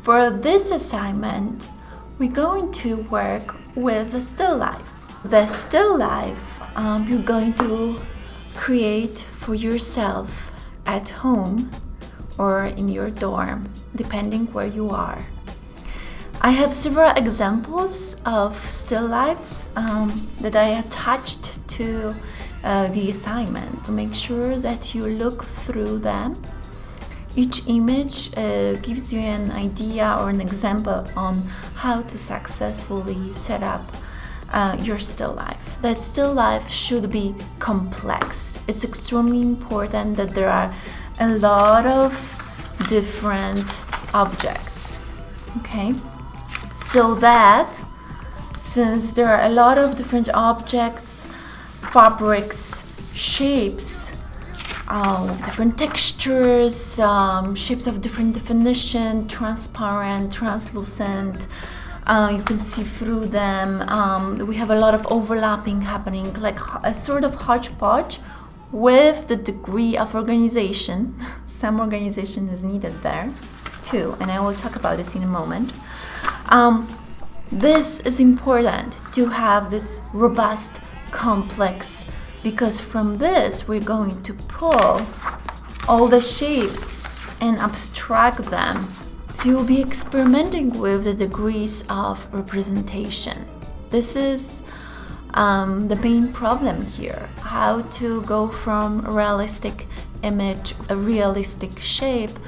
For this assignment, we're going to work with the still life. The still life you're going to create for yourself at home or in your dorm, depending where you are. I have several examples of still lifes that I attached to the assignment. Make sure that you look through them. Each image gives you an idea or an example on how to successfully set up your still life. That still life should be complex. It's extremely important that there are a lot of different objects, okay? So that since there are a lot of different objects, fabrics, shapes, different textures, shapes of different definition, transparent, translucent, you can see through them. We have a lot of overlapping happening, like a sort of hodgepodge with the degree of organization. Some organization is needed there too, and I will talk about this in a moment. This is important to have this robust, complex, because from this we're going to pull all the shapes and abstract them. So you'll be experimenting with the degrees of representation. This is the main problem here, how to go from a realistic image, a realistic shape,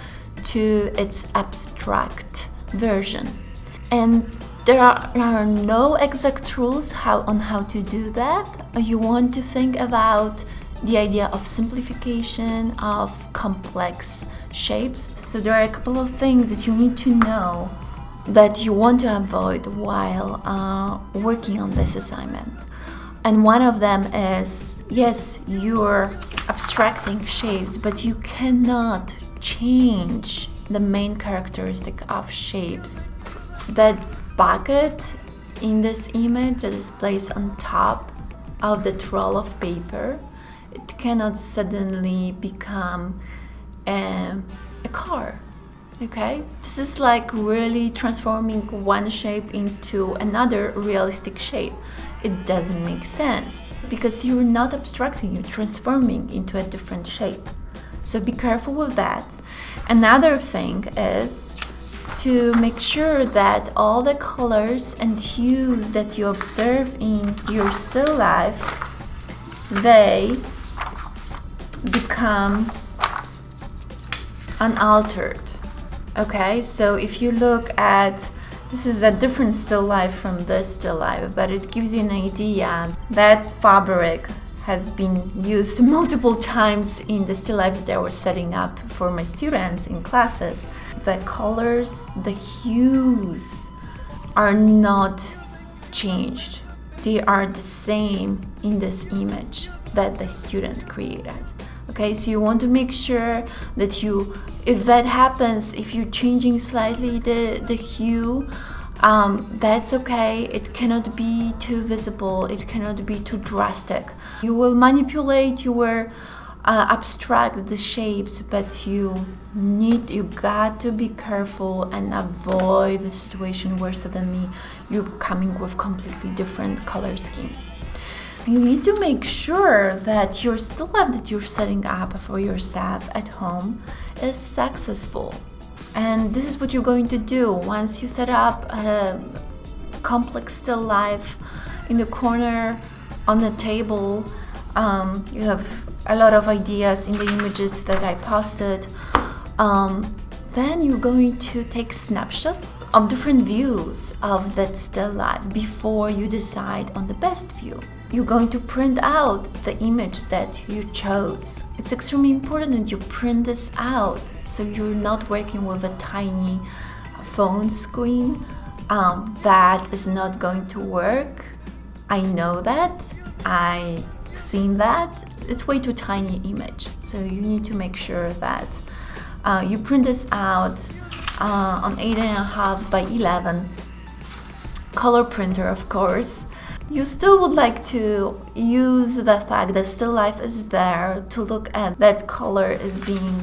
to its abstract version. And there are no exact rules on how to do that. You want to think about the idea of simplification of complex shapes. So there are a couple of things that you need to know that you want to avoid while working on this assignment. And one of them is, yes, you're abstracting shapes, but you cannot change the main characteristic of shapes. That bucket in this image that is placed on top of the roll of paper, it cannot suddenly become a car. Okay, this is like really transforming one shape into another realistic shape. It doesn't make sense because you're not abstracting, you're transforming into a different shape. So be careful with that. Another thing is to make sure that all the colors and hues that you observe in your still life, they become unaltered. Okay, so if you look at, this is a different still life from this still life, but it gives you an idea that fabric has been used multiple times in the still lives that I was setting up for my students in classes. The colors, the hues are not changed. They are the same in this image that the student created. Okay, so you want to make sure that if that happens, if you're changing slightly the hue, that's okay. It cannot be too visible. It cannot be too drastic. You will manipulate, you will abstract the shapes, but you got to be careful and avoid the situation where suddenly you're coming with completely different color schemes. You need to make sure that your still life that you're setting up for yourself at home is successful. And this is what you're going to do once you set up a complex still life in the corner on the table. You have a lot of ideas in the images that I posted. Then you're going to take snapshots of different views of that still life before you decide on the best view. You're going to print out the image that you chose. It's extremely important that you print this out so you're not working with a tiny phone screen. That is not going to work. I know that. I've seen that. It's way too tiny image. So you need to make sure that you print this out on 8.5 by 11 color printer, of course. You still would like to use the fact that still life is there to look at that color is being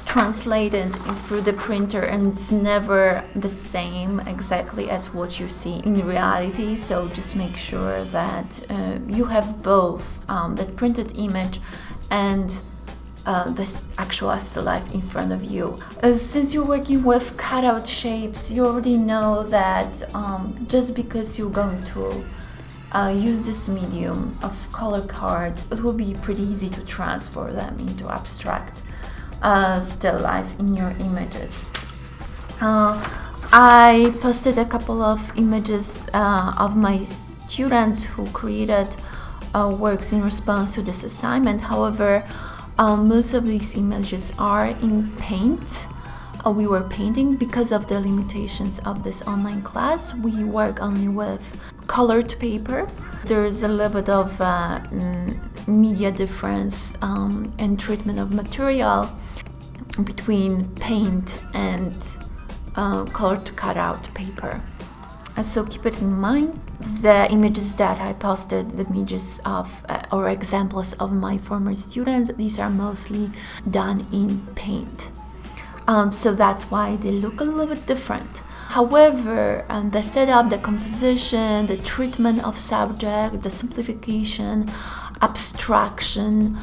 translated through the printer, and it's never the same exactly as what you see in reality. So just make sure that you have both that printed image and this actual still life in front of you. Since you're working with cutout shapes, you already know that just because you're going to use this medium of color cards, it will be pretty easy to transfer them into abstract still life in your images. I posted a couple of images of my students who created works in response to this assignment. However, most of these images are in Paint. We were painting because of the limitations of this online class. We work only with colored paper. There's a little bit of media difference and treatment of material between paint and colored cutout paper. So keep it in mind. The images that I posted, the images of or examples of my former students, these are mostly done in Paint. So that's why they look a little bit different. However, the setup, the composition, the treatment of subject, the simplification, abstraction,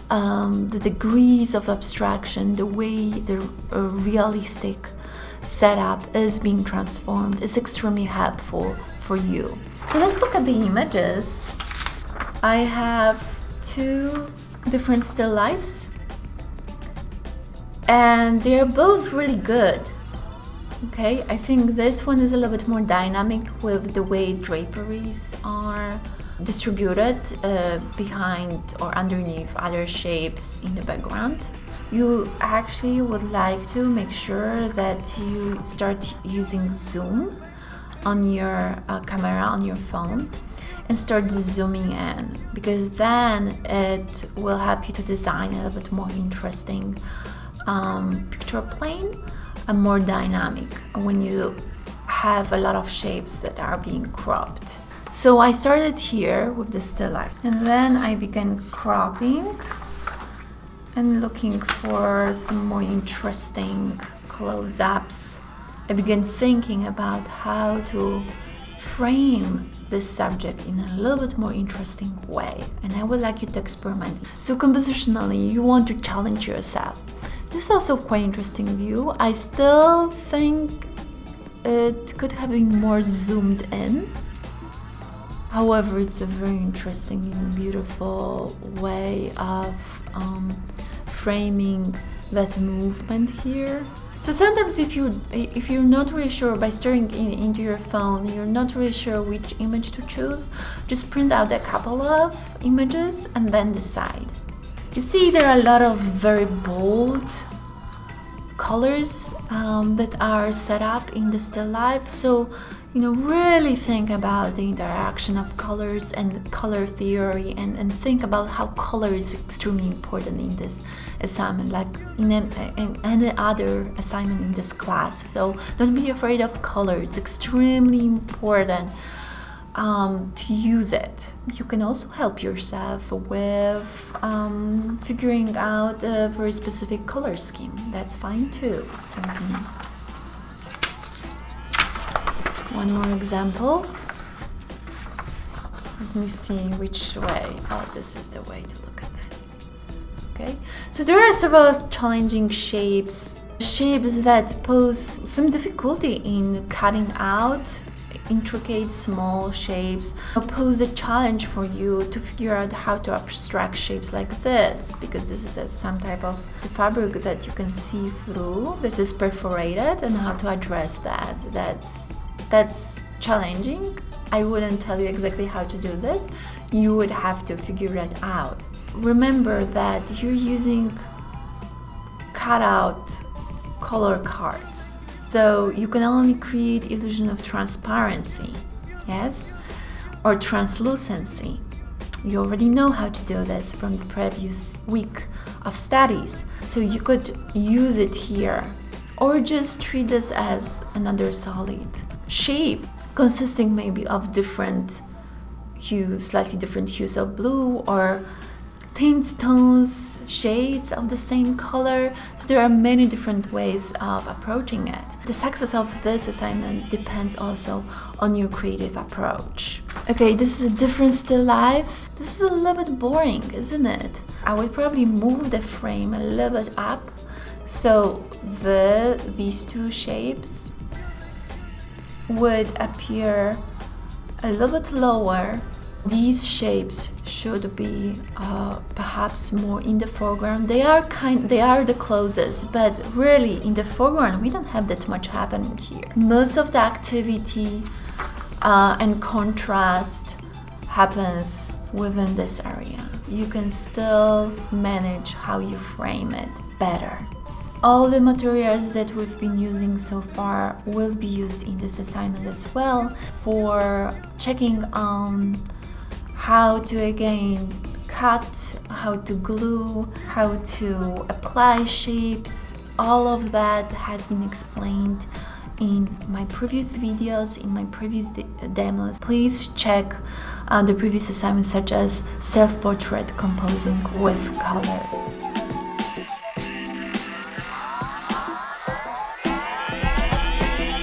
the degrees of abstraction, the way the realistic setup is being transformed is extremely helpful for you. So let's look at the images. I have two different still lifes, and they're both really good. Okay, I think this one is a little bit more dynamic with the way draperies are distributed behind or underneath other shapes in the background. You actually would like to make sure that you start using zoom on your camera on your phone and start zooming in, because then it will help you to design a little bit more interesting picture plane and more dynamic when you have a lot of shapes that are being cropped. So I started here with the still life, and then I began cropping and looking for some more interesting close-ups. I began thinking about how to frame this subject in a little bit more interesting way, and I would like you to experiment. So compositionally, you want to challenge yourself. This is also quite interesting view. I still think it could have been more zoomed in. However, it's a very interesting and beautiful way of framing that movement here. So sometimes if you're not really sure, by staring into your phone, you're not really sure which image to choose, just print out a couple of images and then decide. You see, there are a lot of very bold colors that are set up in the still life. So, really think about the interaction of colors and color theory, and think about how color is extremely important in this assignment, like in any other assignment in this class. So don't be afraid of color. It's extremely important to use it. You can also help yourself with figuring out a very specific color scheme. That's fine too. One more example. Let me see which way. Oh, this is the way to look at that. Okay, so there are several challenging shapes that pose some difficulty in cutting out intricate small shapes. Pose a challenge for you to figure out how to abstract shapes like this, because this is some type of the fabric that you can see through. This is perforated, and how to address that. That's challenging. I wouldn't tell you exactly how to do this. You would have to figure it out. Remember that you're using cutout color cards, so you can only create illusion of transparency, yes, or translucency. You already know how to do this from the previous week of studies, so you could use it here, or just treat this as another solid shape consisting maybe of different hues, slightly different hues of blue, or tints, tones, shades of the same color. So there are many different ways of approaching it. The success of this assignment depends also on your creative approach. Okay, this is a different still life. This is a little bit boring, isn't it? I would probably move the frame a little bit up so these two shapes would appear a little bit lower. These shapes should be perhaps more in the foreground. They are the closest, but really in the foreground we don't have that much happening here. Most of the activity and contrast happens within this area. You can still manage how you frame it better. All the materials that we've been using so far will be used in this assignment as well for checking on how to again cut, how to glue, how to apply shapes. All of that has been explained in my previous videos, in my previous demos. Please check the previous assignments such as self-portrait composing with color.